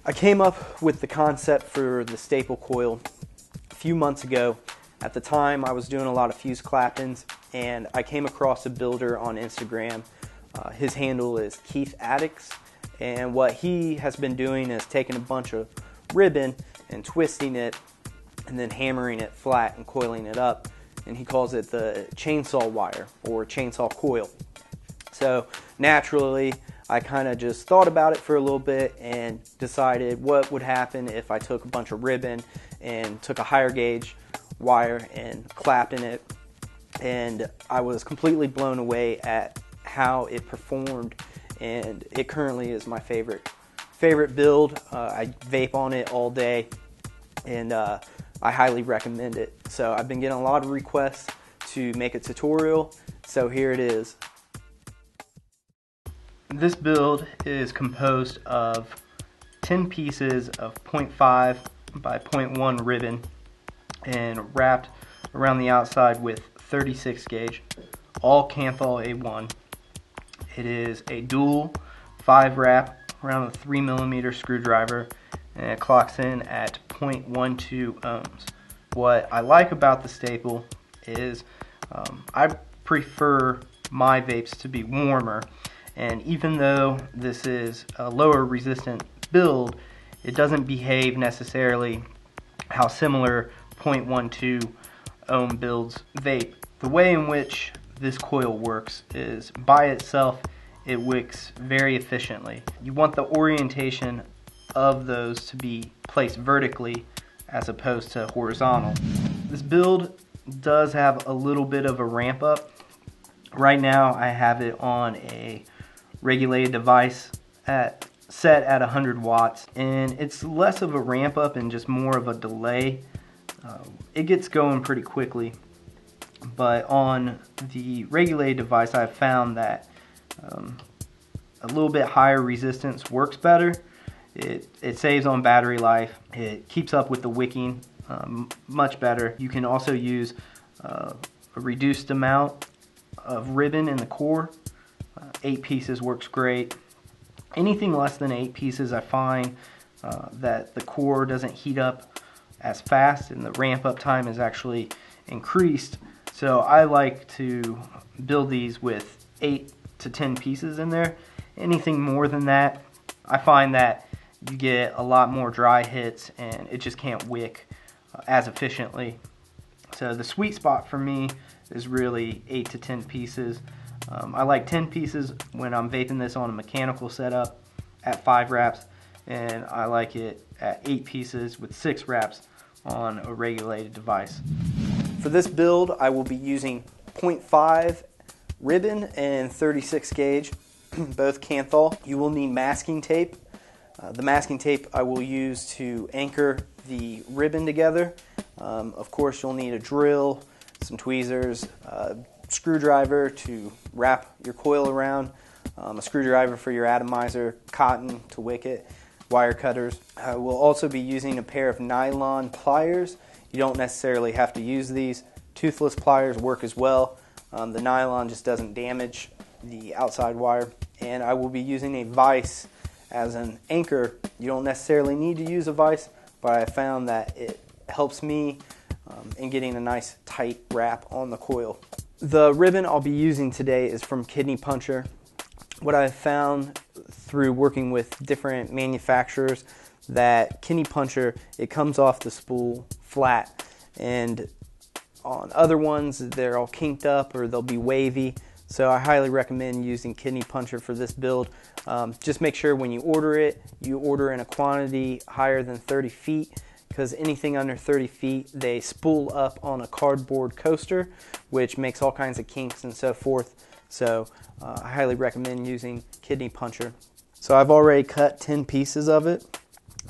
I came up with the concept for the staple coil a few months ago. At the time, I was doing a lot of fused Claptons, and I came across a builder on Instagram. His handle is Keith Addicts, and what he has been doing is taking a bunch of ribbon and twisting it and then hammering it flat and coiling it up, and he calls it the chainsaw wire or chainsaw coil. So naturally, I kind of just thought about it for a little bit and decided what would happen if I took a bunch of ribbon and took a higher gauge wire and clapped in it, and I was completely blown away at how it performed, and it currently is my favorite build. I vape on it all day, and I highly recommend it. So I've been getting a lot of requests to make a tutorial, so here it is. This build is composed of 10 pieces of 0.5 by 0.1 ribbon and wrapped around the outside with 36 gauge, all Kanthal A1. It is a dual 5 wrap around a 3mm screwdriver, and it clocks in at 0.12 ohms. What I like about the staple is I prefer my vapes to be warmer, and even though this is a lower resistant build, it doesn't behave necessarily how similar 0.12 ohm builds vape. The way in which this coil works is by itself it wicks very efficiently. You want the orientation of those to be placed vertically as opposed to horizontal. This build does have a little bit of a ramp up. Right now I have it on a regulated device set at 100 watts, and it's less of a ramp up and just more of a delay. It gets going pretty quickly, but on the regulated device I've found that a little bit higher resistance works better. It saves on battery life. It keeps up with the wicking much better. You can also use a reduced amount of ribbon in the core. 8 pieces works great. Anything less than 8 pieces, I find that the core doesn't heat up as fast and the ramp up time is actually increased. So I like to build these with 8 to 10 pieces in there. Anything more than that, I find that you get a lot more dry hits and it just can't wick as efficiently. So the sweet spot for me is really 8 to 10 pieces. I like 10 pieces when I'm vaping this on a mechanical setup at 5 wraps, and I like it at 8 pieces with 6 wraps on a regulated device. For this build, I will be using 0.5 ribbon and 36 gauge, both Kanthal. You will need masking tape. The masking tape I will use to anchor the ribbon together. Of course, you'll need a drill, some tweezers, screwdriver to wrap your coil around, a screwdriver for your atomizer, cotton to wick it, wire cutters. We'll also be using a pair of nylon pliers. You don't necessarily have to use these. Toothless pliers work as well. The nylon just doesn't damage the outside wire. And I will be using a vise as an anchor. You don't necessarily need to use a vise, but I found that it helps me in getting a nice tight wrap on the coil. The ribbon I'll be using today is from Kidney Puncher. What I've found through working with different manufacturers, that Kidney Puncher, it comes off the spool flat, and on other ones they're all kinked up or they'll be wavy. So I highly recommend using Kidney Puncher for this build. Just make sure when you order it, you order in a quantity higher than 30 feet, because anything under 30 feet, they spool up on a cardboard coaster, which makes all kinds of kinks and so forth. So I highly recommend using Kidney Puncher. So I've already cut 10 pieces of it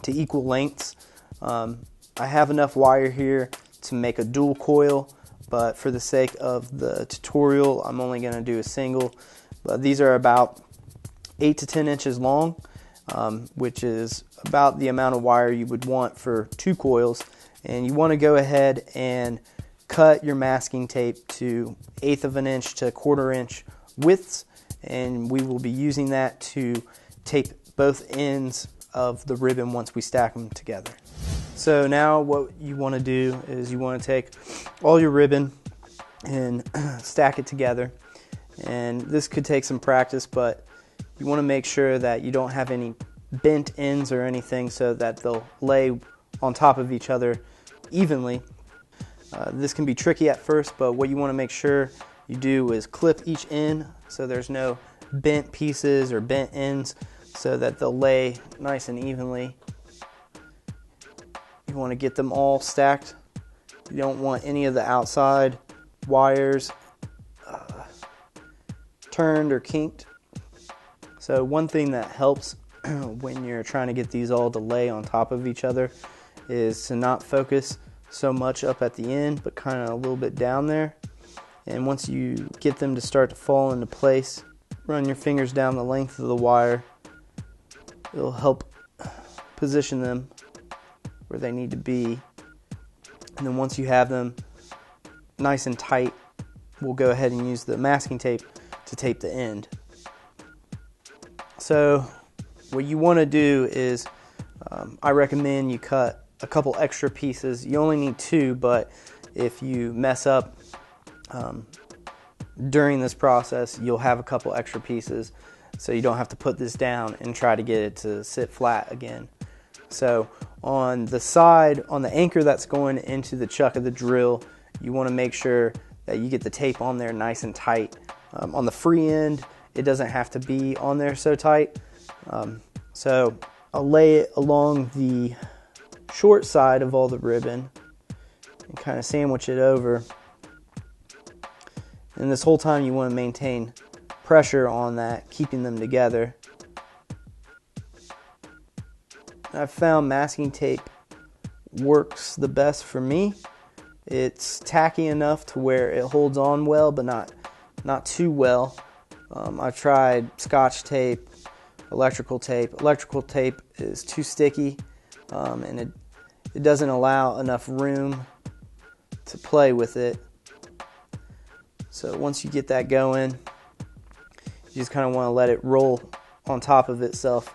to equal lengths. I have enough wire here to make a dual coil, but for the sake of the tutorial, I'm only going to do a single. But these are about 8 to 10 inches long, which is about the amount of wire you would want for 2 coils. And you want to go ahead and cut your masking tape to 1/8 of an inch to 1/4 inch widths, and we will be using that to tape both ends of the ribbon once we stack them together. So now what you want to do is you want to take all your ribbon and stack it together. And this could take some practice, but you want to make sure that you don't have any bent ends or anything so that they'll lay on top of each other evenly. This can be tricky at first, but what you want to make sure you do is clip each end so there's no bent pieces or bent ends so that they'll lay nice and evenly. You want to get them all stacked. You don't want any of the outside wires turned or kinked. So one thing that helps when you're trying to get these all to lay on top of each other is to not focus so much up at the end, but kind of a little bit down there. And once you get them to start to fall into place, run your fingers down the length of the wire. It'll help position them where they need to be. And then once you have them nice and tight, we'll go ahead and use the masking tape to tape the end. So what you want to do is, I recommend you cut a couple extra pieces. You only need 2, but if you mess up during this process, you'll have a couple extra pieces, so you don't have to put this down and try to get it to sit flat again. So on the side, on the anchor that's going into the chuck of the drill, you want to make sure that you get the tape on there nice and tight. On the free end, it doesn't have to be on there so tight. So I'll lay it along the short side of all the ribbon and kind of sandwich it over. And this whole time you want to maintain pressure on that, keeping them together. I've found masking tape works the best for me. It's tacky enough to where it holds on well, but not too well. I've tried Scotch tape, electrical tape. Electrical tape is too sticky, and it doesn't allow enough room to play with it. So once you get that going, you just kind of want to let it roll on top of itself.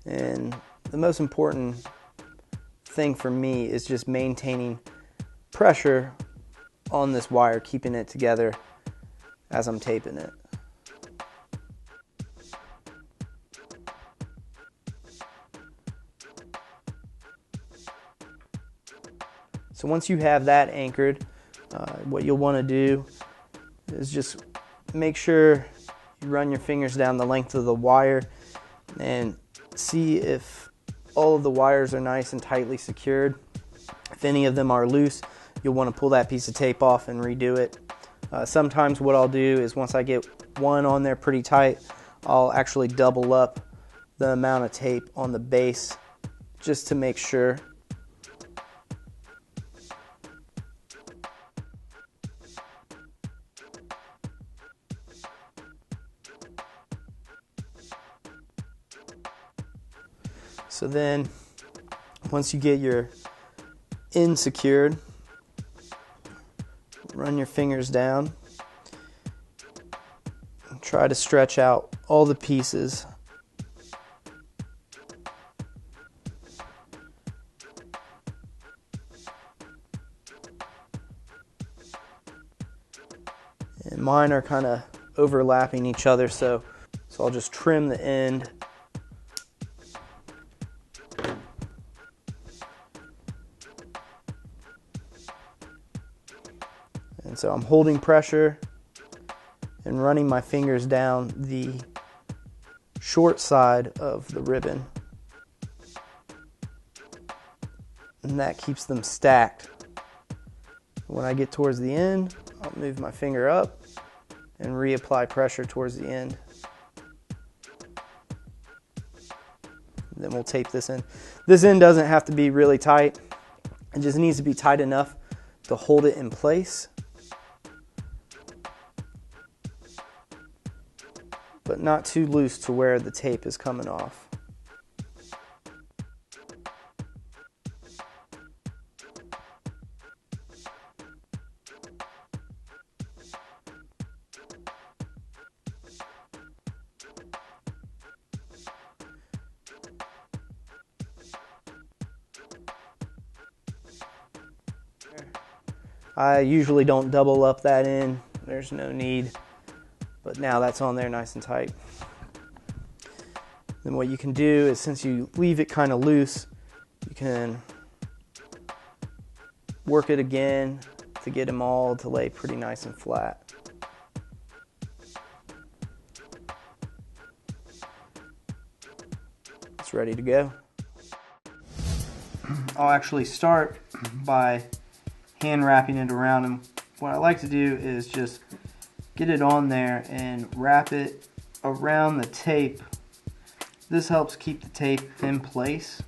And the most important thing for me is just maintaining pressure on this wire, keeping it together as I'm taping it. So once you have that anchored, what you'll want to do is just make sure you run your fingers down the length of the wire and see if all of the wires are nice and tightly secured. If any of them are loose, you'll want to pull that piece of tape off and redo it. Sometimes what I'll do is once I get one on there pretty tight, I'll actually double up the amount of tape on the base just to make sure. So then, once you get your end secured, run your fingers down and try to stretch out all the pieces. And mine are kind of overlapping each other, so I'll just trim the end. And so I'm holding pressure and running my fingers down the short side of the ribbon. And that keeps them stacked. When I get towards the end, I'll move my finger up and reapply pressure towards the end. And then we'll tape this in. This end doesn't have to be really tight. It just needs to be tight enough to hold it in place, but not too loose to where the tape is coming off. I usually don't double up that in. There's no need. But now that's on there nice and tight. Then what you can do is, since you leave it kind of loose, you can work it again to get them all to lay pretty nice and flat. It's ready to go. I'll actually start by hand wrapping it around, and what I like to do is just get it on there and wrap it around the tape. This helps keep the tape in place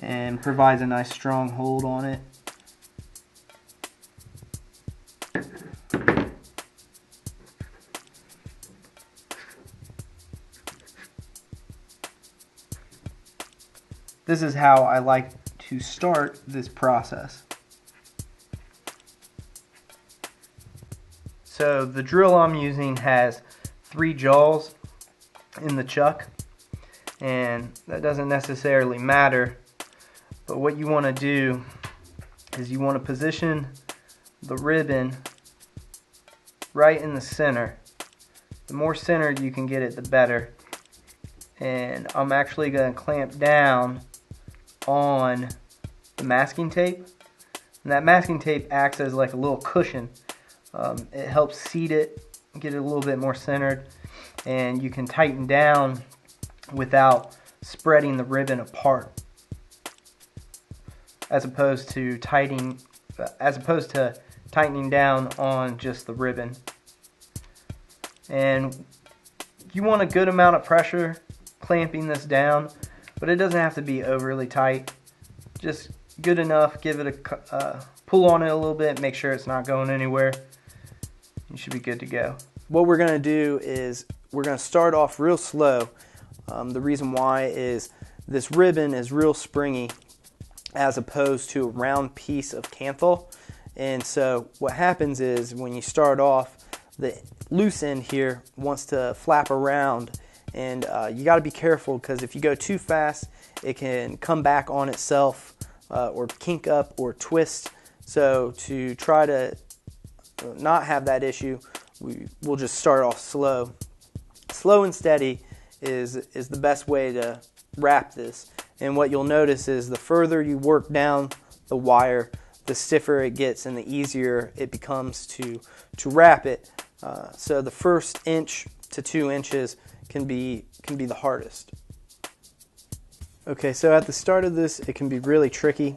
and provides a nice strong hold on it. This is how I like to start this process. So the drill I'm using has 3 jaws in the chuck, and that doesn't necessarily matter, but what you want to do is you want to position the ribbon right in the center. The more centered you can get it, the better. And I'm actually going to clamp down on the masking tape, and that masking tape acts as like a little cushion. It helps seat it, get it a little bit more centered, and you can tighten down without spreading the ribbon apart, as opposed to tightening down on just the ribbon. And you want a good amount of pressure clamping this down, but it doesn't have to be overly tight. Just good enough. Give it a pull on it a little bit, make sure it's not going anywhere. You should be good to go. What we're going to do is we're going to start off real slow. The reason why is this ribbon is real springy as opposed to a round piece of canthal. And so what happens is when you start off, the loose end here wants to flap around, and you got to be careful, because if you go too fast, it can come back on itself or kink up or twist. So to try to not have that issue, we'll just start off slow. Slow and steady is the best way to wrap this. And what you'll notice is the further you work down the wire, the stiffer it gets and the easier it becomes to wrap it. So the first inch to 2 inches can be the hardest. Okay, so at the start of this, it can be really tricky.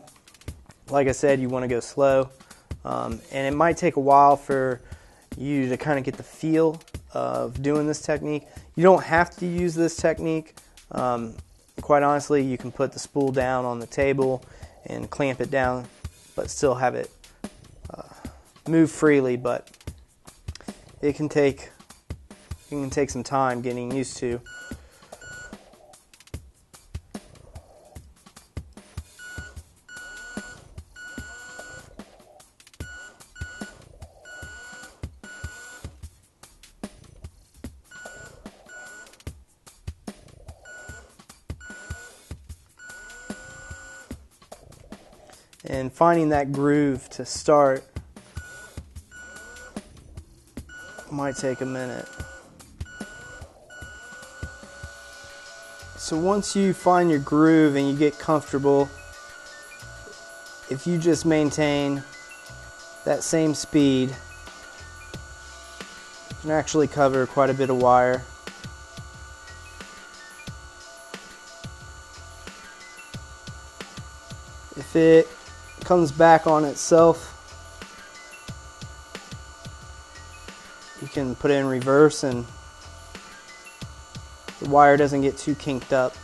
Like I said, you want to go slow, and it might take a while for you to kind of get the feel of doing this technique. You don't have to use this technique. Quite honestly, you can put the spool down on the table and clamp it down, but still have it move freely. But it can take some time getting used to. And finding that groove to start might take a minute. So once you find your groove and you get comfortable, if you just maintain that same speed, you can actually cover quite a bit of wire. If it comes back on itself, you can put it in reverse and the wire doesn't get too kinked up.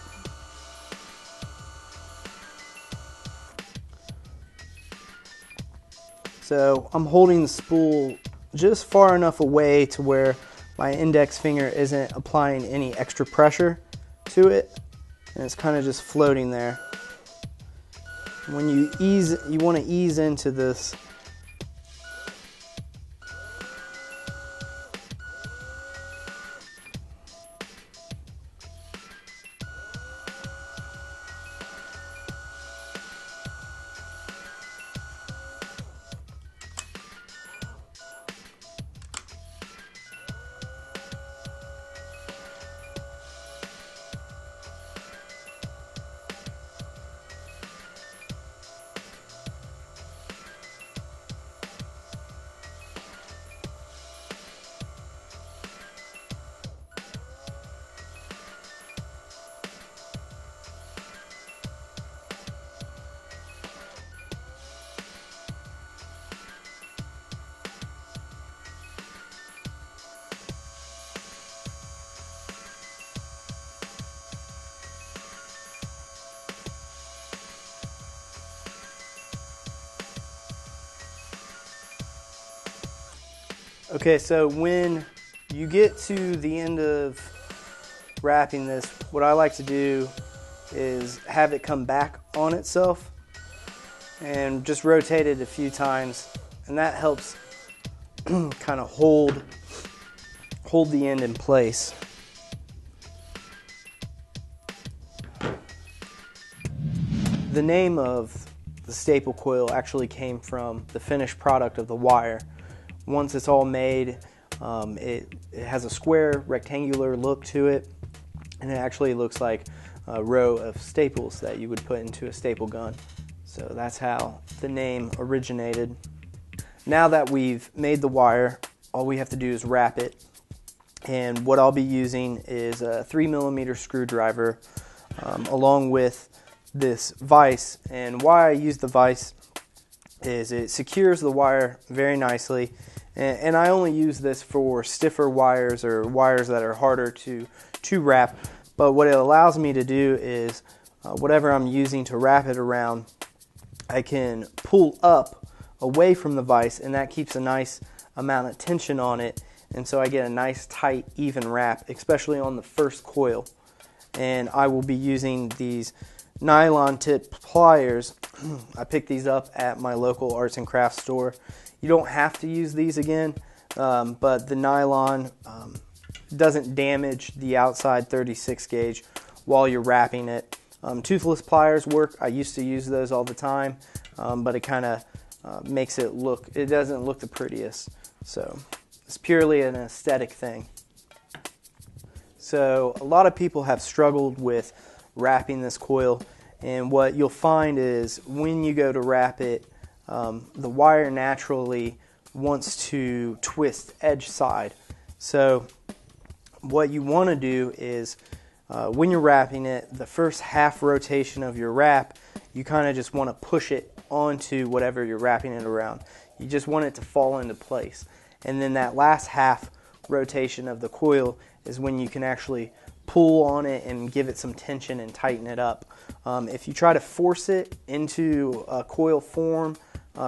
So I'm holding the spool just far enough away to where my index finger isn't applying any extra pressure to it, and it's kind of just floating there. When you want to ease into this. Okay, so when you get to the end of wrapping this, what I like to do is have it come back on itself and just rotate it a few times, and that helps kind of hold the end in place. The name of the staple coil actually came from the finished product of the wire. Once it's all made, it has a square rectangular look to it, and it actually looks like a row of staples that you would put into a staple gun. So that's how the name originated. Now that we've made the wire, all we have to do is wrap it. And what I'll be using is a 3mm screwdriver along with this vise. And why I use the vise is it secures the wire very nicely. And I only use this for stiffer wires or wires that are harder to wrap. But what it allows me to do is whatever I'm using to wrap it around, I can pull up away from the vise, and that keeps a nice amount of tension on it. And so I get a nice tight even wrap, especially on the first coil. And I will be using these nylon tip pliers. I picked these up at my local arts and crafts store. You don't have to use these again, but the nylon doesn't damage the outside 36 gauge while you're wrapping it. Toothless pliers work. I used to use those all the time, but it kind of makes it look, it doesn't look the prettiest. So it's purely an aesthetic thing. So a lot of people have struggled with wrapping this coil, and what you'll find is when you go to wrap it, the wire naturally wants to twist edge side. So what you want to do is when you're wrapping it, the first half rotation of your wrap, you kind of just want to push it onto whatever you're wrapping it around. You just want it to fall into place. And then that last half rotation of the coil is when you can actually pull on it and give it some tension and tighten it up. If you try to force it into a coil form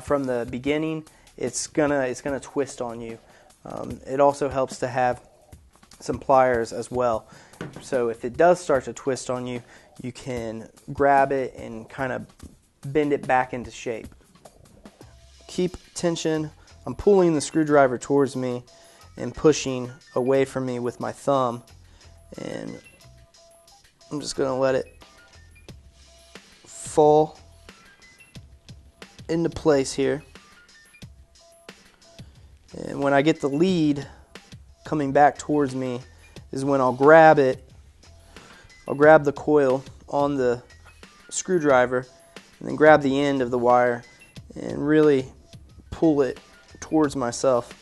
from the beginning, it's gonna twist on you. It also helps to have some pliers as well. So if it does start to twist on you, you can grab it and kind of bend it back into shape. Keep tension. I'm pulling the screwdriver towards me and pushing away from me with my thumb, and I'm just going to let it fall into place here. And when I get the lead coming back towards me is when I'll grab it. I'll grab the coil on the screwdriver and then grab the end of the wire and really pull it towards myself.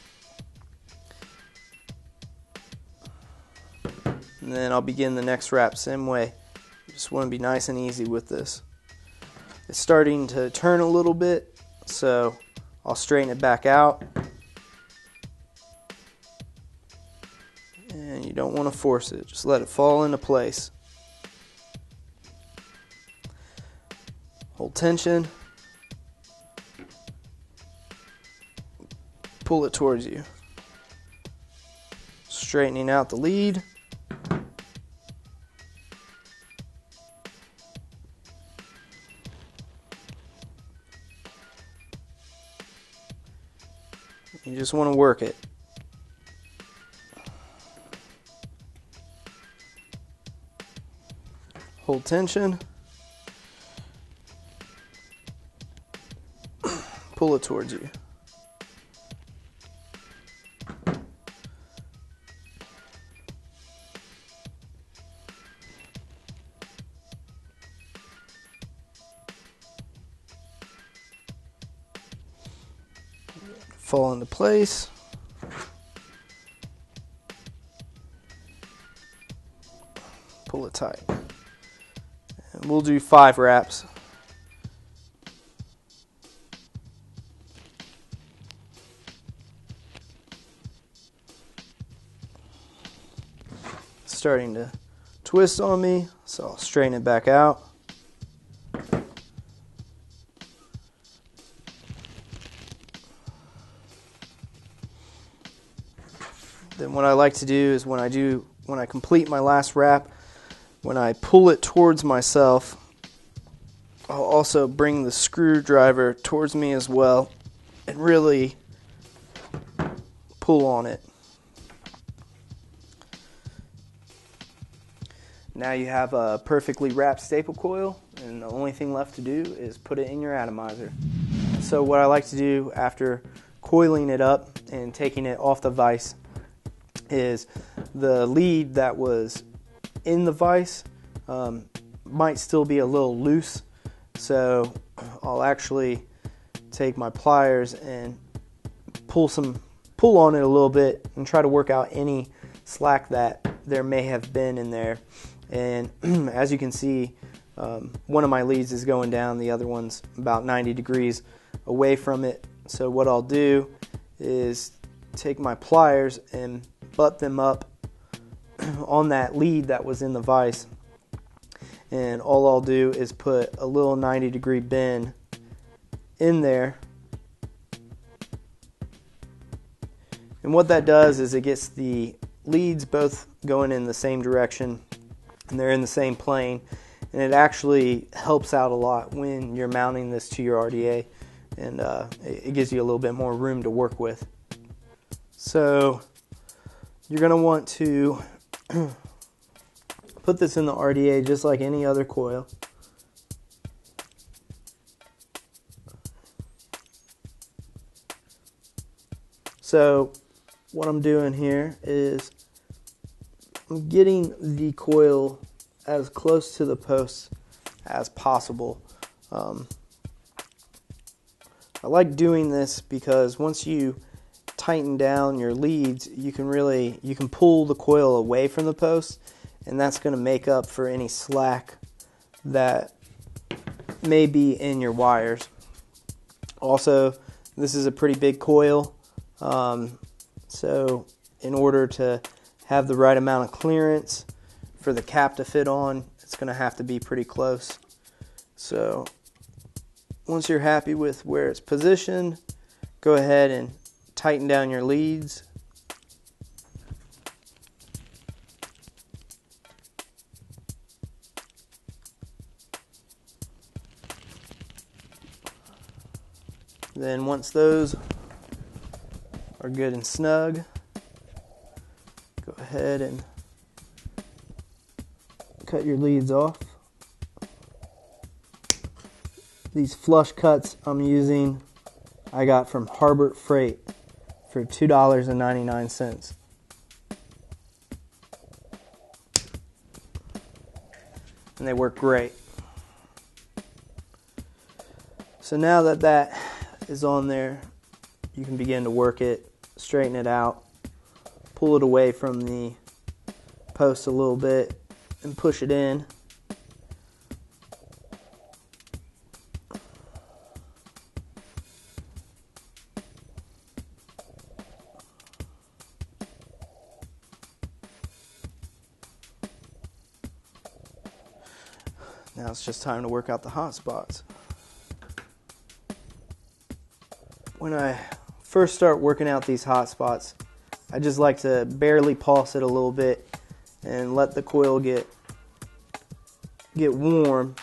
And then I'll begin the next wrap same way. Just want to be nice and easy with this. It's starting to turn a little bit, so I'll straighten it back out. And you don't want to force it, just let it fall into place. Hold tension. Pull it towards you. Straightening out the lead. You just want to work it. Hold tension. Pull it towards you. Fall into place. Pull it tight. And we'll do 5 wraps. Starting to twist on me, so I'll straighten it back out. then what I like to do is when I complete my last wrap, when I pull it towards myself, I'll also bring the screwdriver towards me as well and really pull on it. Now you have a perfectly wrapped staple coil, and the only thing left to do is put it in your atomizer. So what I like to do after coiling it up and taking it off the vise is the lead that was in the vise might still be a little loose, so I'll actually take my pliers and pull on it a little bit and try to work out any slack that there may have been in there. And as you can see, one of my leads is going down, the other one's about 90 degrees away from it. So what I'll do is take my pliers and butt them up on that lead that was in the vise, and all I'll do is put a little 90-degree bend in there, and what that does is it gets the leads both going in the same direction and they're in the same plane, and it actually helps out a lot when you're mounting this to your RDA, and it gives you a little bit more room to work with. So you're going to want to put this in the RDA just like any other coil. So what I'm doing here is I'm getting the coil as close to the post as possible. I like doing this because once you tighten down your leads, you can pull the coil away from the post, and that's going to make up for any slack that may be in your wires. Also, this is a pretty big coil, so in order to have the right amount of clearance for the cap to fit on, it's going to have to be pretty close. So once you're happy with where it's positioned, go ahead and tighten down your leads. Then once those are good and snug, go ahead and cut your leads off. These flush cuts I'm using, I got from Harbert Freight for $2.99. And they work great. So now that that is on there, you can begin to work it, straighten it out, pull it away from the post a little bit, and push it in. Now it's just time to work out the hot spots. When I first start working out these hot spots, I just like to barely pulse it a little bit and let the coil get warm.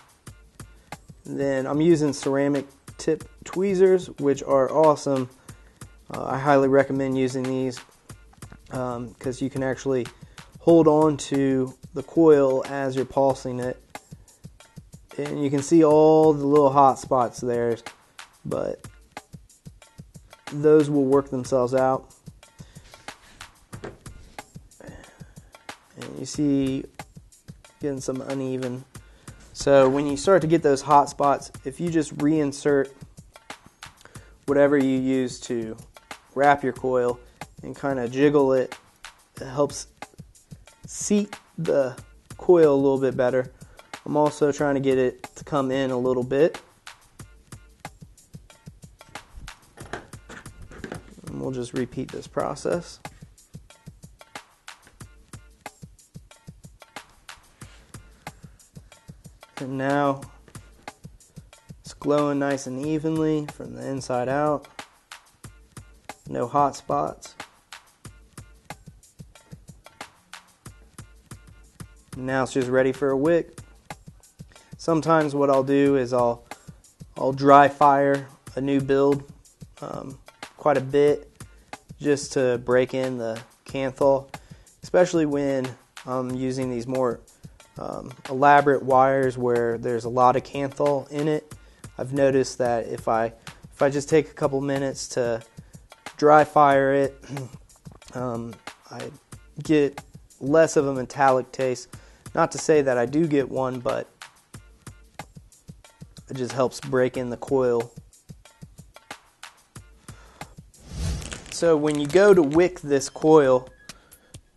Then I'm using ceramic tip tweezers, which are awesome. I highly recommend using these because you can actually hold on to the coil as you're pulsing it. And you can see all the little hot spots there, but those will work themselves out. And you see getting some uneven. So when you start to get those hot spots, if you just reinsert whatever you use to wrap your coil and kind of jiggle it, it helps seat the coil a little bit better. I'm also trying to get it to come in a little bit. And we'll just repeat this process. And now it's glowing nice and evenly from the inside out. No hot spots. Now it's just ready for a wick. Sometimes what I'll do is I'll dry fire a new build quite a bit just to break in the canthal, especially when I'm using these more elaborate wires where there's a lot of canthal in it. I've noticed that if I just take a couple minutes to dry fire it, I get less of a metallic taste. Not to say that I do get one, but it just helps break in the coil. So when you go to wick this coil,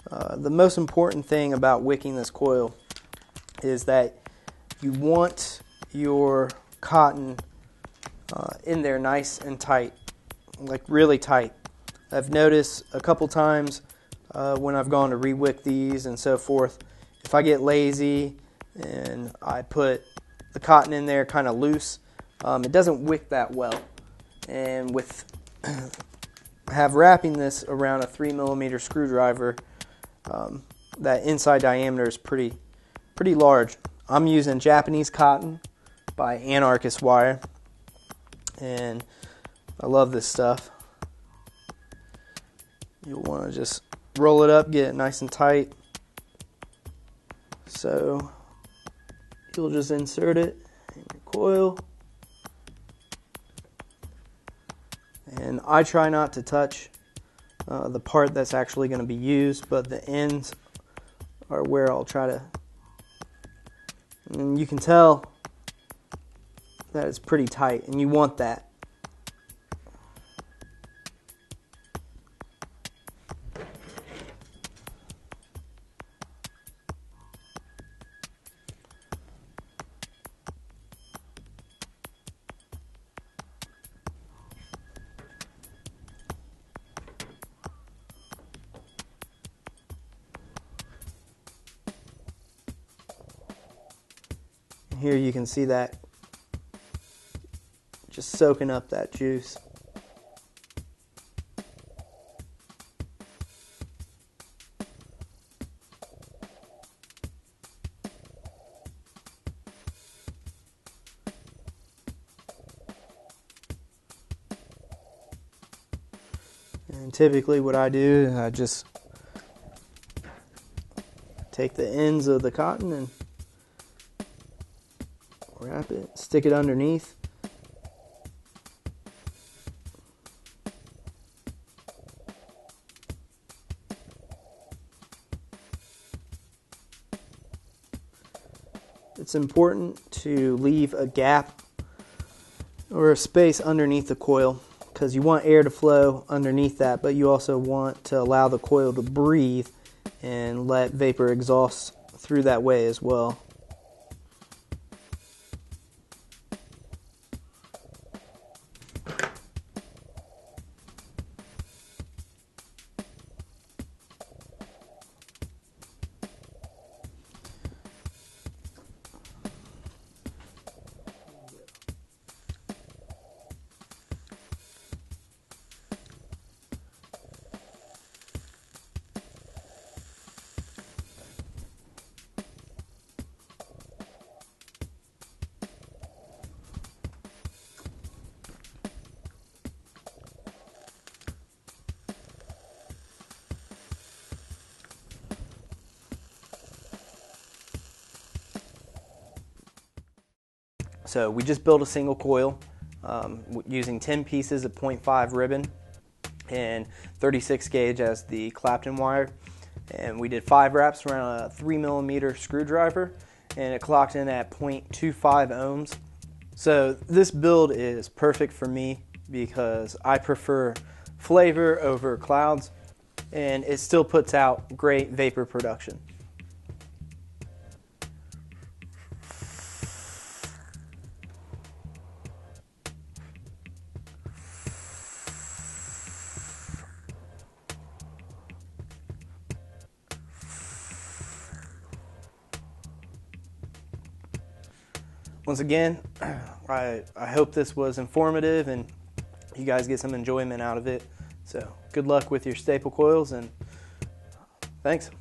the most important thing about wicking this coil is that you want your cotton in there nice and tight, like really tight. I've noticed a couple times when I've gone to re-wick these and so forth, if I get lazy and I put the cotton in there kind of loose, it doesn't wick that well. And with wrapping this around a 3mm screwdriver, that inside diameter is pretty large. I'm using Japanese cotton by Anarchist wire, and I love this stuff. You'll want to just roll it up, get it nice and tight. So you'll just insert it in your coil, and I try not to touch the part that's actually going to be used, but the ends are where I'll try to, and you can tell that it's pretty tight, and you want that. Here you can see that just soaking up that juice. And typically what I do is I just take the ends of the cotton and wrap it, stick it underneath. It's important to leave a gap or a space underneath the coil because you want air to flow underneath that, but you also want to allow the coil to breathe and let vapor exhaust through that way as well. So we just built a single coil using 10 pieces of 0.5 ribbon and 36 gauge as the Clapton wire. And we did 5 wraps around a 3mm screwdriver, and it clocked in at 0.25 ohms. So this build is perfect for me because I prefer flavor over clouds, and it still puts out great vapor production. Once again, I hope this was informative and you guys get some enjoyment out of it. So good luck with your staple coils, and thanks.